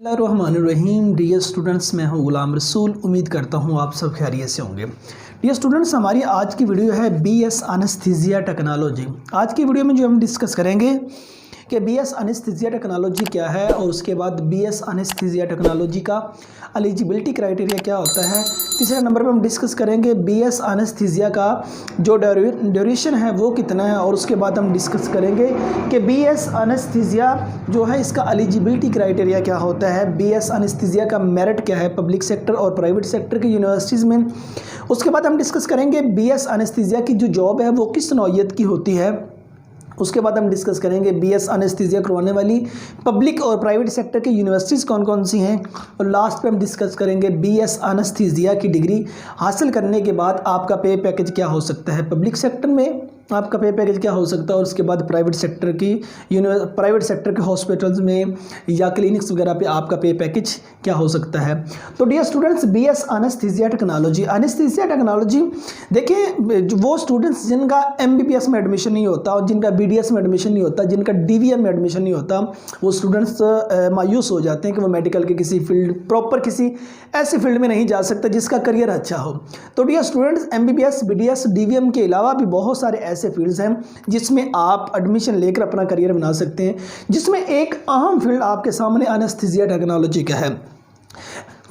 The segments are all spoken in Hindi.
रहीम डियर स्टूडेंट्स, मैं हूं गुलाम रसूल। उम्मीद करता हूं आप सब खैरियत से होंगे। डियर स्टूडेंट्स, हमारी आज की वीडियो है बीएस एनेस्थीसिया टेक्नोलॉजी। आज की वीडियो में जो हम डिस्कस करेंगे कि बीएस एनेस्थीसिया टेक्नोलॉजी क्या है और उसके बाद बीएस एनेस्थीसिया टेक्नोलॉजी का एलिजिबिलिटी क्राइटेरिया क्या होता है। तीसरे नंबर पर हम डिस्कस करेंगे बीएस एनेस्थीसिया का जो ड्यूरेशन है वो कितना है, और उसके बाद हम डिस्कस करेंगे कि बीएस एनेस्थीसिया जो है इसका एलिजिबिलिटी क्राइटेरिया क्या होता है, बीएस एनेस्थीसिया का मेरिट क्या है पब्लिक सेक्टर और प्राइवेट सेक्टर की यूनिवर्सिटीज़ में। उसके बाद हम डिस्कस करेंगे बीएस एनेस्थीसिया की जो जॉब है वो किस नौइयत की होती है। उसके बाद हम डिस्कस करेंगे बीएस एनेस्थीसिया करवाने वाली पब्लिक और प्राइवेट सेक्टर की यूनिवर्सिटीज़ कौन कौन सी हैं, और लास्ट पे हम डिस्कस करेंगे बीएस एनेस्थीसिया की डिग्री हासिल करने के बाद आपका पे पैकेज क्या हो सकता है, पब्लिक सेक्टर में आपका पे पैकेज क्या हो सकता है, और उसके बाद प्राइवेट सेक्टर के हॉस्पिटल्स में या क्लिनिक्स वगैरह पे आपका पे पैकेज क्या हो सकता है। तो dear students, BS anesthesia technology देखिए, वो स्टूडेंट्स जिनका एमबीबीएस में एडमिशन नहीं होता और जिनका बीडीएस में एडमिशन नहीं होता, जिनका डीवीएम में एडमिशन नहीं होता, वो स्टूडेंट्स मायूस हो जाते हैं कि वो मेडिकल के किसी फील्ड प्रॉपर किसी ऐसे फील्ड में नहीं जा सकता जिसका करियर अच्छा हो। तो dear students, MBBS BDS DVM के अलावा भी बहुत सारे ऐसे फील्ड्स हैं जिसमें आप एडमिशन लेकर अपना करियर बना सकते हैं, जिसमें एक अहम फील्ड आपके सामने एनेस्थीसिया टेक्नोलॉजी का है।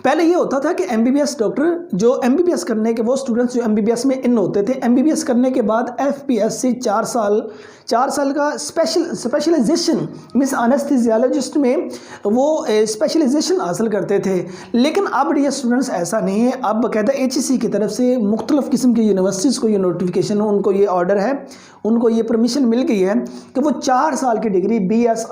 पहले ये होता था कि एमबीबीएस डॉक्टर जो एमबीबीएस करने के वो स्टूडेंट्स जो एमबीबीएस में इन होते थे, एमबीबीएस करने के बाद एफपीएससी 4 साल का स्पेशलाइजेशन मीन्स एनेस्थीसियोलॉजिस्ट में वो स्पेशलाइजेशन हासिल करते थे। लेकिन अब डियर स्टूडेंट्स ऐसा नहीं है। अब कहते हैं एचईसी की तरफ से मुख्तलिफ किस्म की यूनिवर्सिटीज़ को ये नोटिफिकेशन, उनको ये ऑर्डर है, उनको ये परमिशन मिल गई है कि वो 4 साल की डिग्री बीएस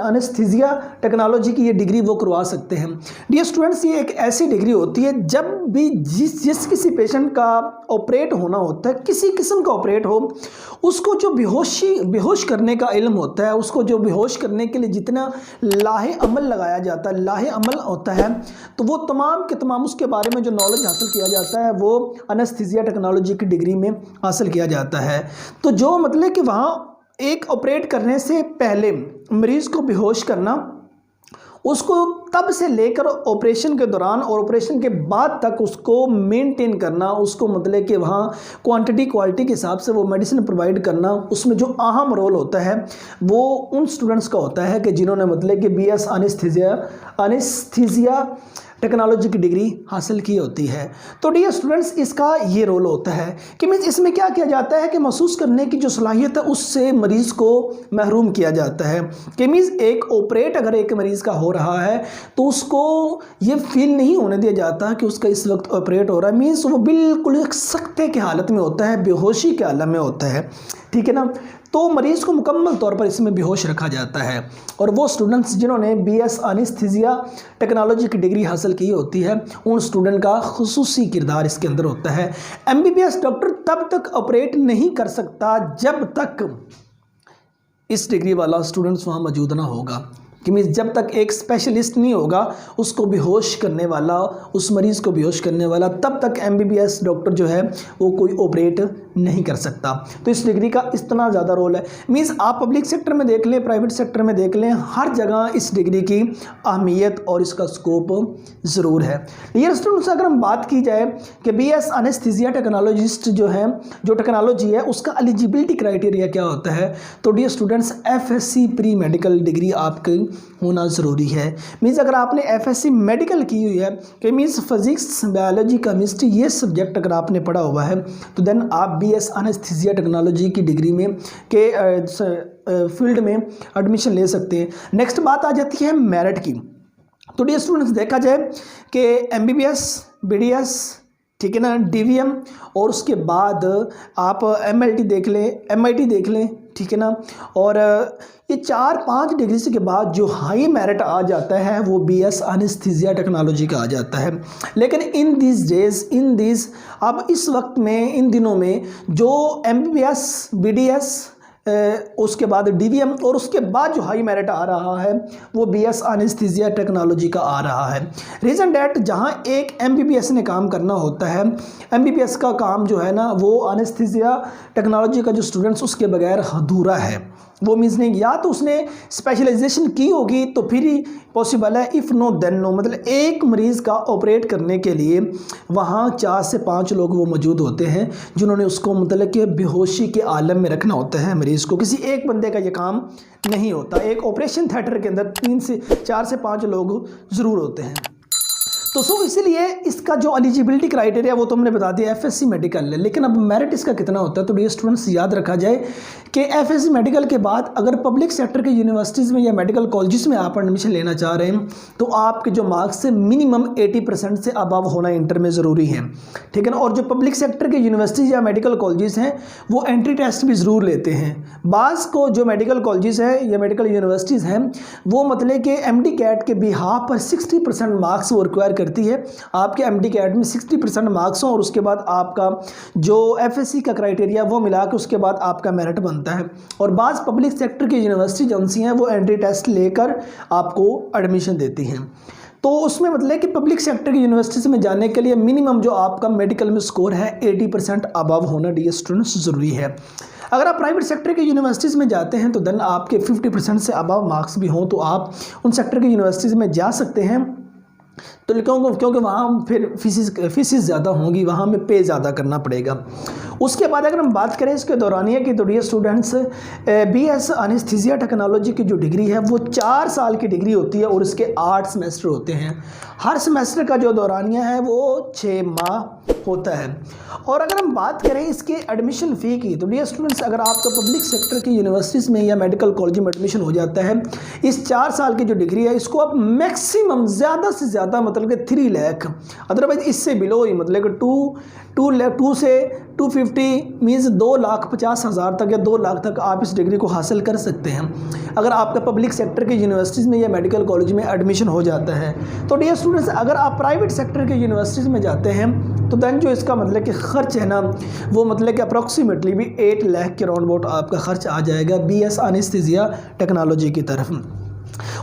एनेस्थीसिया टेक्नोलॉजी की ये डिग्री वो करवा सकते हैं। डियर स्टूडेंट्स, ये एक ऐसी डिग्री होती है जब भी जिस किसी पेशेंट का ऑपरेट होना होता है, किसी किस्म का ऑपरेट हो, उसको जो बेहोश करने का इल्म होता है, उसको जो बेहोश करने के लिए जितना लाहे अमल लगाया जाता है, लाहे अमल होता है, तो वो तमाम के तमाम उसके बारे में जो नॉलेज हासिल किया जाता है वो एनेस्थीसिया टेक्नोलॉजी की डिग्री में हासिल किया जाता है। तो जो मतलब कि वहाँ एक ऑपरेट करने से पहले मरीज़ को बेहोश करना, उसको तब से लेकर ऑपरेशन के दौरान और ऑपरेशन के बाद तक उसको मेंटेन करना, उसको मतलब कि वहाँ क्वांटिटी क्वालिटी के हिसाब से वो मेडिसिन प्रोवाइड करना, उसमें जो अहम रोल होता है वो उन स्टूडेंट्स का होता है कि जिन्होंने मतलब कि बीएस एनेस्थीसिया टेक्नोलॉजी की डिग्री हासिल की होती है। तो डियर स्टूडेंट्स, इसका ये रोल होता है कि मीन्स इसमें क्या किया जाता है कि महसूस करने की जो सलाहियत है उससे मरीज़ को महरूम किया जाता है। कि मीन्स एक ऑपरेट अगर एक मरीज़ का हो रहा है तो उसको ये फील नहीं होने दिया जाता कि उसका इस वक्त ऑपरेट हो रहा है। मीन्स वो बिल्कुल सख्ते की हालत में होता है, बेहोशी के हालत में होता है, ठीक है ना। तो मरीज़ को मुकम्मल तौर पर इसमें बेहोश रखा जाता है। और वो स्टूडेंट्स जिन्होंने बीएस एनेस्थीसिया टेक्नोलॉजी की डिग्री हासिल की होती है, उन स्टूडेंट का खुसूसी किरदार इसके अंदर होता है। एमबीबीएस डॉक्टर तब तक ऑपरेट नहीं कर सकता जब तक इस डिग्री वाला स्टूडेंट्स वहाँ मौजूद ना होगा। कि मीन्स जब तक एक स्पेशलिस्ट नहीं होगा उसको बेहोश करने वाला, उस मरीज़ को बेहोश करने वाला, तब तक एमबीबीएस डॉक्टर जो है वो कोई ऑपरेट नहीं कर सकता। तो इस डिग्री का इतना ज़्यादा रोल है। मीन्स आप पब्लिक सेक्टर में देख लें, प्राइवेट सेक्टर में देख लें, हर जगह इस डिग्री की अहमियत और इसका स्कोप ज़रूर है। डियर स्टूडेंट्स, अगर हम बात की जाए कि बीएस एनेस्थीसिया टेक्नोलॉजिस्ट जो है, जो टेक्नोलॉजी है, उसका एलिजिबिलिटी क्राइटेरिया क्या होता है। तो dear students, FSc pre medical degree आपकी होना ज़रूरी है। मीन्स अगर आपने एफएससी मेडिकल की हुई है कि मीन्स फिजिक्स, बायोलॉजी, केमिस्ट्री ये सब्जेक्ट अगर आपने पढ़ा हुआ है तो देन आप बीएस एनेस्थीसिया टेक्नोलॉजी की डिग्री में के फील्ड में एडमिशन ले सकते हैं। नेक्स्ट बात आ जाती है मेरिट की। तो डियर स्टूडेंट्स, देखा जाए कि एमबीबीएस, बीडीएस, ठीक है ना, डीवीएम, और उसके बाद आप एमएलटी देख लें, एमआईटी देख लें, ठीक है ना, और ये 4-5 डिग्री के बाद जो हाई मेरिट आ जाता है वो बीएस एनेस्थीसिया टेक्नोलॉजी का आ जाता है। लेकिन इन दिस अब इस वक्त में, इन दिनों में जो एमबीबीएस, बीडीएस, उसके बाद डीवीएम, और उसके बाद जो हाई मेरिट आ रहा है वो बीएस एनेस्थीसिया टेक्नोलॉजी का आ रहा है। रीज़न डैट जहां एक एमबीबीएस ने काम करना होता है, एमबीबीएस का काम जो है ना वो एनेस्थीसिया टेक्नोलॉजी का जो स्टूडेंट्स उसके बगैर अधूरा है। वो मीन्स नहीं, या तो उसने स्पेशलाइजेशन की होगी तो फिर ही पॉसिबल है, इफ़ नो देन नो। मतलब एक मरीज़ का ऑपरेट करने के लिए वहाँ 4 से 5 लोग वो मौजूद होते हैं जिन्होंने उसको मतलब कि बेहोशी के आलम में रखना होता है मरीज़ को। किसी एक बंदे का ये काम नहीं होता। एक ऑपरेशन थिएटर के अंदर 4 से 5 लोग ज़रूर होते हैं। तो सो इसीलिए इसका जो एलिजिबिलिटी क्राइटेरिया वो तो हमने बता दिया एफएससी मेडिकल है, लेकिन अब मेरिट इसका कितना होता है। तो ये स्टूडेंट्स याद रखा जाए कि एफएससी मेडिकल के बाद अगर पब्लिक सेक्टर के यूनिवर्सिटीज़ में या मेडिकल कॉलेजेस में आप एडमिशन लेना चाह रहे हैं तो आपके जो मार्क्स से मिनिमम 80% से अबव होना इंटर में ज़रूरी है, ठीक है ना। और जो पब्लिक सेक्टर के यूनिवर्सिटीज़ या मेडिकल कॉलेजेस हैं वो एंट्री टेस्ट भी ज़रूर लेते हैं। बाज़ को जो मेडिकल कॉलेजेस हैं या मेडिकल यूनिवर्सिटीज़ हैं वो मतलब कि एमडी कैट के बिहाफ पर 60% मार्क्स वो रिक्वायर करती है। आपके एमडी कैट में 60% मार्क्स हों और उसके बाद आपका जो एफएससी का क्राइटेरिया वो मिला के उसके बाद आपका मेरिट बनता है। और बाज़ पब्लिक सेक्टर की यूनिवर्सिटी एजेंसी हैं वो एंट्री टेस्ट लेकर आपको एडमिशन देती हैं। तो उसमें मतलब कि पब्लिक सेक्टर की यूनिवर्सिटी में जाने के लिए मिनिमम जो आपका मेडिकल में स्कोर है 80% अबव होना डियर स्टूडेंट्स ज़रूरी है। अगर आप प्राइवेट सेक्टर के यूनिवर्सिटीज़ में जाते हैं तो देन आपके 50% से अबव मार्क्स भी हों तो आप उन सेक्टर की यूनिवर्सिटीज़ में जा सकते हैं। तो क्योंकि वहाँ फिर फीसिस ज़्यादा होंगी, वहाँ में पे ज़्यादा करना पड़ेगा। उसके बाद अगर हम बात करें इसके दौरानिया की तो dear students BS anesthesia technology की जो डिग्री है वो 4 साल की डिग्री होती है और इसके 8 सेमेस्टर होते हैं। हर सेमेस्टर का जो दौरानिया है वो 6 माह होता है। और अगर हम बात करें इसके एडमिशन फ़ी की तो डियर स्टूडेंट्स अगर आपका पब्लिक सेक्टर की यूनिवर्सिटीज़ में या मेडिकल कॉलेज में एडमिशन हो जाता है, इस 4 साल की जो डिग्री है इसको आप मैक्सिमम ज़्यादा से ज़्यादा मतलब कि 3 लाख, अदरवाइज इससे बिलो ही मतलब कि 2 से 250 मीन्स 2,50,000 तक या 2 लाख तक आप इस डिग्री को हासिल कर सकते हैं अगर आपका पब्लिक सेक्टर की यूनिवर्सिटीज़ में या मेडिकल कॉलेज में एडमिशन हो जाता है। तो डियर स्टूडेंट्स अगर आप प्राइवेट सेक्टर के यूनिवर्सिटीज़ में जाते हैं तो दैन जो इसका मतलब कि ख़र्च है ना वो मतलब कि अप्रॉक्सीमेटली भी 8 लाख के राउंड अबाउट आपका ख़र्च आ जाएगा बीएस एनेस्थीसिया टेक्नोलॉजी की तरफ।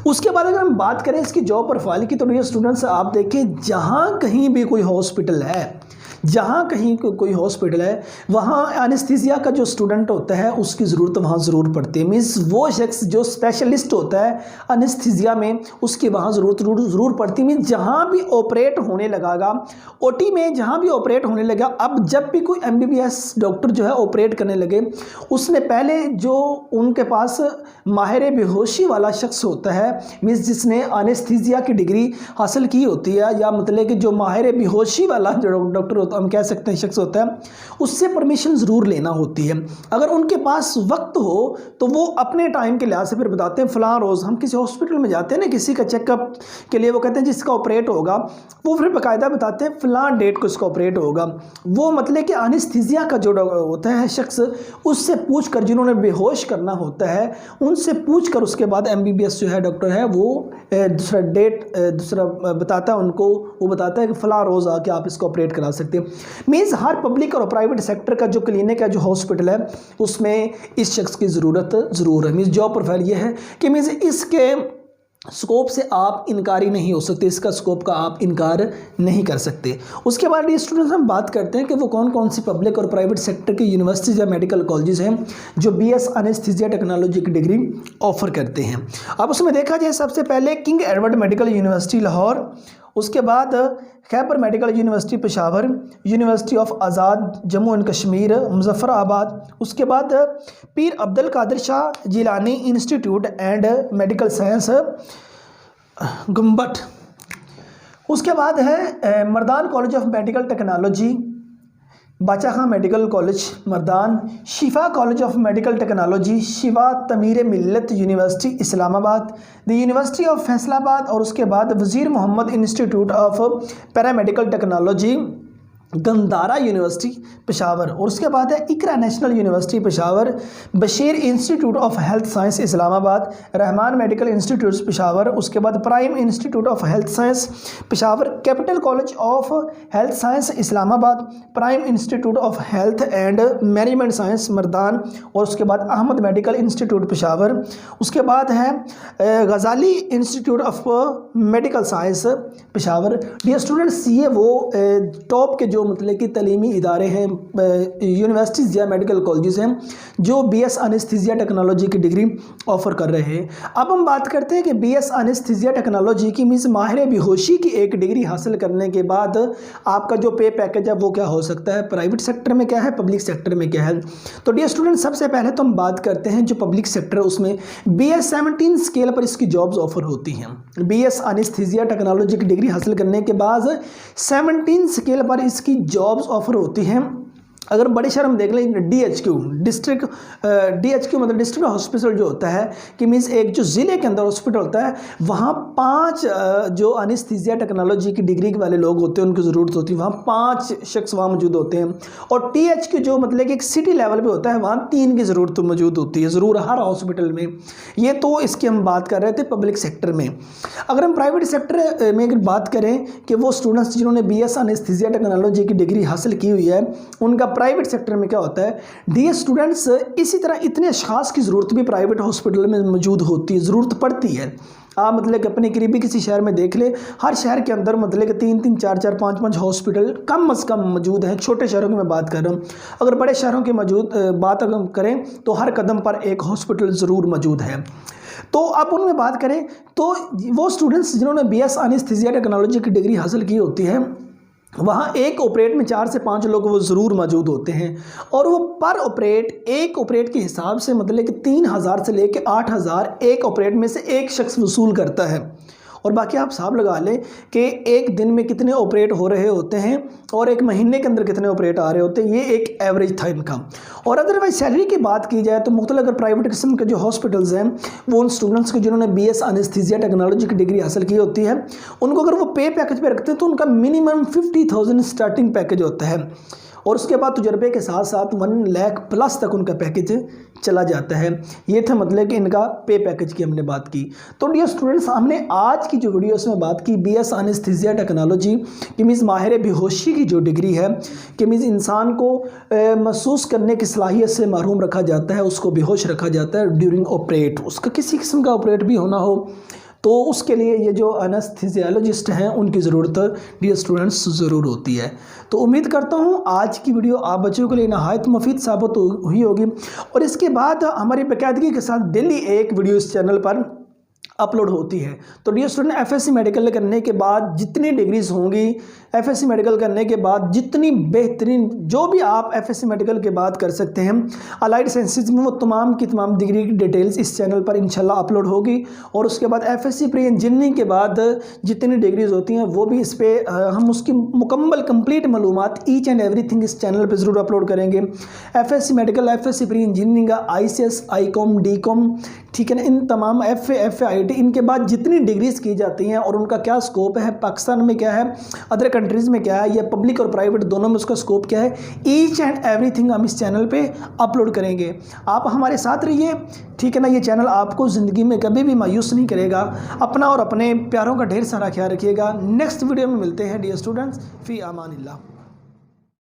उसके बाद अगर हम बात करें इसकी जॉब प्रोफाइल की तो डियर स्टूडेंट्स आप देखें जहाँ कहीं भी कोई हॉस्पिटल है, जहाँ कहीं कोई हॉस्पिटल है वहाँ एनेस्थीसिया का जो स्टूडेंट होता है उसकी ज़रूरत वहाँ ज़रूर पड़ती है। मीन्स वो शख्स जो स्पेशलिस्ट होता है एनेस्थीसिया में उसकी वहाँ ज़रूर पड़ती है। मीन्स जहाँ भी ऑपरेट होने लगागा ओटी में, जहाँ भी ऑपरेट होने लगा, अब जब भी कोई एमबीबीएस डॉक्टर जो है ऑपरेट करने लगे उसने पहले जो उनके पास माहिर बेहोशी वाला शख्स होता है, मीन्स जिसने एनेस्थीसिया की डिग्री हासिल की होती है या मतलब कि जो माहिर बेहोशी वाला जो डॉक्टर होता हम कह सकते हैं शख्स होता है, उससे परमिशन ज़रूर लेना होती है। अगर उनके पास वक्त हो तो वो अपने टाइम के लिहाज से फिर बताते हैं फ़लाँ रोज़ हम किसी हॉस्पिटल में जाते हैं ना किसी का चेकअप के लिए, वो कहते हैं जिसका ऑपरेट होगा, वो फिर बाकायदा बताते हैं फ़लाँ डेट को इसका ऑपरेट होगा। वो मतलब कि एनेस्थीसिया का जो होता है शख्स उससे पूछ कर, जिन्होंने बेहोश करना होता है उनसे पूछ कर उसके बाद एमबीबीएस जो है डॉक्टर है वो दूसरा डेट दूसरा बताता है उनको, वो बताता है कि फ़लाँ रोज़ आके आप इसको ऑपरेट करा सकते हैं। मीन्स हर पब्लिक और प्राइवेट सेक्टर का जो क्लिनिक है, जो हॉस्पिटल है, उसमें इस शख्स की ज़रूरत ज़रूर है। मीन्स जॉब प्रोफाइल ये है कि मीन्स इसके स्कोप से आप इनकारी नहीं हो सकते, इसका स्कोप का आप इनकार नहीं कर सकते। उसके बाद ये स्टूडेंट्स हम बात करते हैं कि वो कौन कौन सी पब्लिक और प्राइवेट सेक्टर की यूनिवर्सिटीज़ या मेडिकल कॉलेजेस हैं जो बीएस एनेस्थीसिया टेक्नोलॉजी की डिग्री ऑफर करते हैं। अब उसमें देखा जाए सबसे पहले King Edward Medical University Lahore, उसके बाद Khyber Medical University Peshawar, University of Azad Jammu and Kashmir Muzaffarabad, उसके बाद Pir Abdul Qadir Shah Jilani Institute and Medical Science Gambat, उसके बाद है Mardan College of Medical Technology Bacha Khan medical College Mardan, Shifa College of Medical Technology Shifa Tameer Millat University Islamabad, the University of Faisalabad, और उसके बाद Wazir Mohammad Institute of Paramedical Technology Gandhara University Peshawar, और उसके बाद है Iqra National University Peshawar, Bashir Institute of Health Science Islamabad, Rehman Medical Institute Peshawar, उसके बाद Prime Institute of Health Science Peshawar, Capital College of Health Science Islamabad, Prime Institute of Health and Management Science Mardan, और उसके बाद अहमद मेडिकल इंस्टीट्यूट पेशावर, उसके बाद है Ghazali institute of medical science Peshawar. Dear students, ये वो टॉप के जो मतलब कि तलीमी इदारे हैं, यूनिवर्सिटीज़ या मेडिकल कॉलेजेस हैं जो BS एनेस्थीसिया टेक्नोलॉजी की डिग्री ऑफ़र कर रहे हैं। अब हम बात करते हैं कि BS एनेस्थीसिया टेक्नोलॉजी की मीन्स माहिर बेहोशी की एक डिग्री हासिल करने के बाद आपका जो पे पैकेज है वो क्या हो सकता है, प्राइवेट सेक्टर में क्या है, पब्लिक सेक्टर में क्या है। तो डियर स्टूडेंट, सबसे पहले तो हम बात करते हैं जो पब्लिक सेक्टर है उसमें BS 17 स्केल पर इसकी जॉब्स ऑफर होती हैं। BS एनेस्थीसिया टेक्नोलॉजी की डिग्री हासिल करने के बाद 17 स्केल पर इसकी जॉब्स ऑफर होती हैं। अगर बड़े शहर में देख लें, DHQ डिस्ट्रिक्ट DHQ मतलब डिस्ट्रिक्ट हॉस्पिटल जो होता है कि मीन्स एक जो ज़िले के अंदर हॉस्पिटल होता है, वहाँ 5 जो एनेस्थीसिया टेक्नोलॉजी की डिग्री वाले लोग होते हैं उनकी ज़रूरत होती है, वहाँ 5 शख्स वहाँ मौजूद होते हैं। और THQ जो मतलब कि एक सिटी लेवल पे होता है, वहाँ 3 की ज़रूरत मौजूद होती है ज़रूर हर हॉस्पिटल में। ये तो इसकी हम बात कर रहे थे पब्लिक सेक्टर में। अगर हम प्राइवेट सेक्टर में अगर बात करें कि वो स्टूडेंट्स जिन्होंने BS एनेस्थीसिया टेक्नोलॉजी की डिग्री हासिल की हुई है उनका प्राइवेट सेक्टर में क्या होता है, डियर स्टूडेंट्स, इसी तरह इतने अशखास की ज़रूरत भी प्राइवेट हॉस्पिटल में मौजूद होती है, ज़रूरत पड़ती है। आप मतलब कि अपने करीबी किसी शहर में देख ले, हर शहर के अंदर मतलब कि 3-3, 4-4, 5-5 हॉस्पिटल कम अज़ कम मौजूद हैं। छोटे शहरों की मैं बात कर रहा हूँ। अगर बड़े शहरों की बात अगर करें तो हर कदम पर एक हॉस्पिटल ज़रूर मौजूद है। तो अब उनमें बात करें तो वो स्टूडेंट्स जिन्होंने BS एनेस्थीसिया टेक्नोलॉजी की डिग्री हासिल की होती है, वहाँ एक ऑपरेट में 4 से 5 लोग वो ज़रूर मौजूद होते हैं, और वो पर ऑपरेट एक ऑपरेट के हिसाब से मतलब कि 3000 से लेके 8000 एक ऑपरेट में से एक शख्स वसूल करता है। और बाकी आप हिसाब लगा लें कि एक दिन में कितने ऑपरेट हो रहे होते हैं और एक महीने के अंदर कितने ऑपरेट आ रहे होते हैं, ये एक एवरेज था इनका। और अदरवाइज सैलरी की बात की जाए तो मुख्तलिफ अगर प्राइवेट किस्म के जो हॉस्पिटल्स हैं वो उन स्टूडेंट्स के जिन्होंने BS एनेस्थीसिया टेक्नोलॉजी की डिग्री हासिल की होती है उनको अगर वो पे पैकेज पे रखते हैं तो उनका मिनिमम 50,000 स्टार्टिंग पैकेज होता है, और उसके बाद तजुर्बे के साथ साथ 1 लाख प्लस तक उनका पैकेज चला जाता है। ये था मतलब कि इनका पे पैकेज की हमने बात की। तो डियर स्टूडेंट्स, हमने आज की जो वीडियो उसमें बात की BS एनेस्थीसिया टेक्नोलॉजी कि मीन्स माहिर बेहोशी की जो डिग्री है कि मीन्स इंसान को महसूस करने की सलाहियत से महरूम रखा जाता है, उसको बेहोश रखा जाता है ड्यूरिंग ऑपरेट, उसका किसी किस्म का ऑपरेट भी होना हो तो उसके लिए ये जो एनेस्थीसियोलॉजिस्ट हैं उनकी ज़रूरत डियर स्टूडेंट्स ज़रूर होती है। तो उम्मीद करता हूँ आज की वीडियो आप बच्चों के लिए नहायत मुफीद साबित हुई होगी, और इसके बाद हमारी बाकायदगी के साथ डेली एक वीडियो इस चैनल पर अपलोड होती है। तो डियर स्टूडेंट, FSC मेडिकल करने के बाद जितनी डिग्रीज होंगी, FSC मेडिकल करने के बाद जितनी बेहतरीन जो भी आप FSC मेडिकल के बाद कर सकते हैं अलाइड साइंसेज में, वो तमाम की तमाम डिग्री की डिटेल्स इस चैनल पर इंशाल्लाह अपलोड होगी। और उसके बाद FSC प्री इंजीनियरिंग के बाद जितनी डिग्रीज होती हैं वो भी इस पर हम उसकी मुकम्मल कंप्लीट मालूमात ईच एंड एवरीथिंग इस चैनल पर ज़रूर अपलोड करेंगे। FSC medical, FSC pre engineering, ICS, ICOM, DCOM, ठीक है ना, इन तमाम FA, IIT, इनके बाद जितनी डिग्रीज की जाती हैं और उनका क्या स्कोप है, पाकिस्तान में क्या है, अदर कंट्रीज़ में क्या है, या पब्लिक और प्राइवेट दोनों में उसका स्कोप क्या है, ईच एंड एवरीथिंग हम इस चैनल पे अपलोड करेंगे। आप हमारे साथ रहिए, ठीक है ना। ये चैनल आपको ज़िंदगी में कभी भी मायूस नहीं करेगा। अपना और अपने प्यारों का ढेर सारा ख्याल रखिएगा। नेक्स्ट वीडियो में मिलते हैं डियर स्टूडेंट्स, फ़ी अमानिल्लाह।